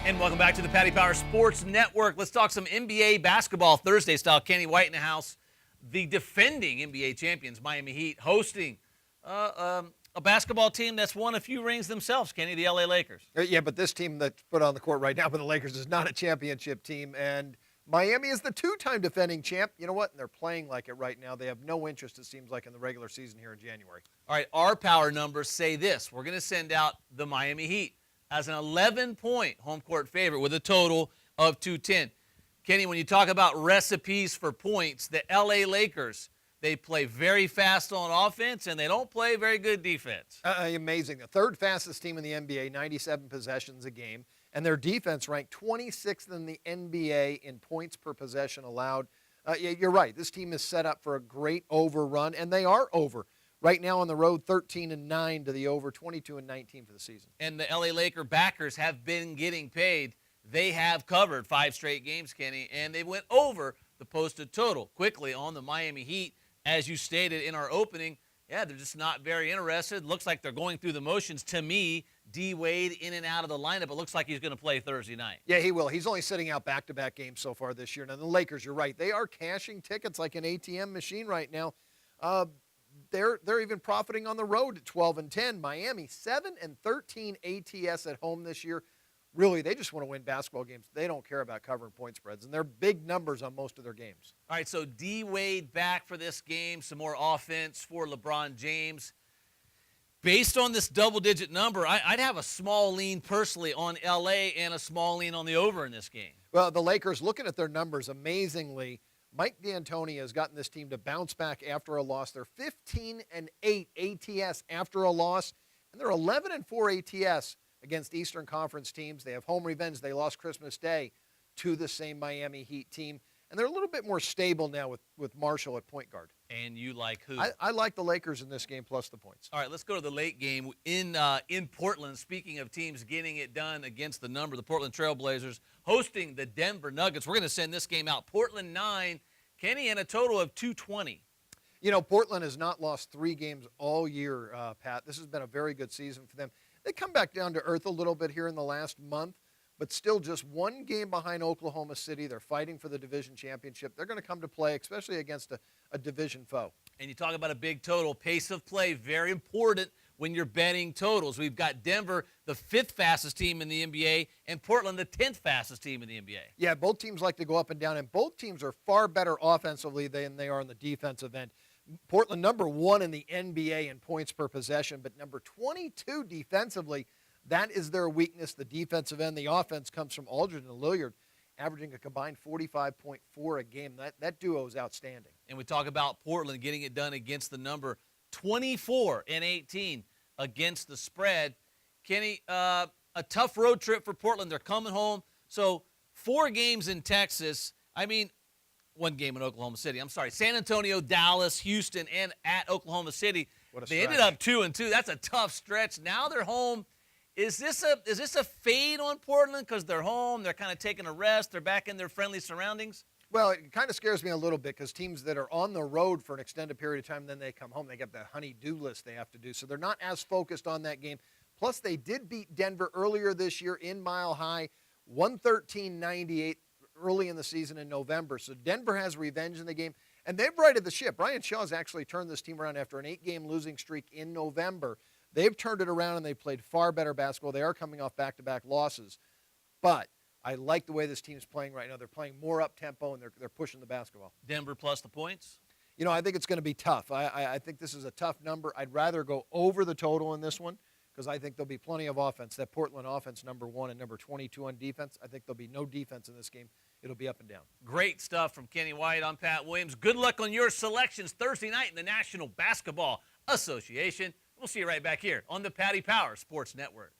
And welcome back to the Paddy Power Sports Network. Let's talk some NBA basketball Thursday style. Kenny White in the house. The defending NBA champions, Miami Heat, hosting a basketball team that's won a few rings themselves, Kenny, the LA Lakers. Yeah, but this team that's put on the court right now for the Lakers is not a championship team. And Miami is the two-time defending champ. You know what? And they're playing like it right now. They have no interest, it seems like, in the regular season here in January. All right, our power numbers say this. We're going to send out the Miami Heat as an 11-point home court favorite with a total of 210. Kenny, when you talk about recipes for points, the LA Lakers, they play very fast on offense, and they don't play very good defense. Amazing. The third fastest team in the NBA, 97 possessions a game, and their defense ranked 26th in the NBA in points per possession allowed. Yeah, you're right. This team is set up for a great overrun, and they are over. Right now on the road, 13-9 to the over, 22-19 for the season. And the LA Laker backers have been getting paid. They have covered 5 straight games, Kenny, and they went over the posted total. Quickly on the Miami Heat, as you stated in our opening, yeah, they're just not very interested. Looks like they're going through the motions. To me, D. Wade in and out of the lineup. It looks like he's going to play Thursday night. Yeah, he will. He's only sitting out back-to-back games so far this year. Now, the Lakers, you're right. They are cashing tickets like an ATM machine right now. They're even profiting on the road at 12-10. Miami 7-13 ATS at home this year. Really, they just want to win basketball games. They don't care about covering point spreads, and they're big numbers on most of their games. All right, so D. Wade back for this game. Some more offense for LeBron James. Based on this double-digit number, I'd have a small lean personally on L.A. and a small lean on the over in this game. Well, the Lakers, looking at their numbers, amazingly, Mike D'Antoni has gotten this team to bounce back after a loss. They're 15-8 ATS after a loss, and they're 11-4 ATS against Eastern Conference teams. They have home revenge. They lost Christmas Day to the same Miami Heat team, and they're a little bit more stable now with Marshall at point guard. And you like who? I like the Lakers in this game plus the points. All right, let's go to the late game in Portland. Speaking of teams getting it done against the number, the Portland Trail Blazers hosting the Denver Nuggets. We're going to send this game out. Portland 9, Kenny, and a total of 220. You know, Portland has not lost 3 games all year, Pat. This has been a very good season for them. They come back down to earth a little bit here in the last month, but still just 1 game behind Oklahoma City. They're fighting for the division championship. They're going to come to play, especially against a division foe. And you talk about a big total. Pace of play, very important when you're betting totals. We've got Denver, the 5th fastest team in the NBA, and Portland, the 10th fastest team in the NBA. Yeah, both teams like to go up and down, and both teams are far better offensively than they are on the defensive end. Portland number 1 in the NBA in points per possession, but number 22 defensively. That is their weakness, the defensive end. The offense comes from Aldridge and Lillard, averaging a combined 45.4 a game. That duo is outstanding. And we talk about Portland getting it done against the number 24-18 against the spread. Kenny, a tough road trip for Portland. They're coming home. So 4 games in Texas. I mean, 1 game in Oklahoma City. I'm sorry. San Antonio, Dallas, Houston, and at Oklahoma City. They ended up 2-2. That's a tough stretch. Now they're home. Is this a fade on Portland because they're home? They're kind of taking a rest. They're back in their friendly surroundings. Well, it kind of scares me a little bit because teams that are on the road for an extended period of time, then they come home, they get the honey-do list they have to do. So they're not as focused on that game. Plus, they did beat Denver earlier this year in Mile High, 113-98 early in the season in November. So Denver has revenge in the game, and they've righted the ship. Brian Shaw's actually turned this team around after an 8-game losing streak in November. They've turned it around, and they've played far better basketball. They are coming off back-to-back losses. But I like the way this team's playing right now. They're playing more up-tempo, and they're pushing the basketball. Denver plus the points? You know, I think it's going to be tough. I think this is a tough number. I'd rather go over the total in this one because I think there'll be plenty of offense. That Portland offense, number 1 and number 22 on defense, I think there'll be no defense in this game. It'll be up and down. Great stuff from Kenny White. I'm Pat Williams. Good luck on your selections Thursday night in the National Basketball Association. We'll see you right back here on the Paddy Power Sports Network.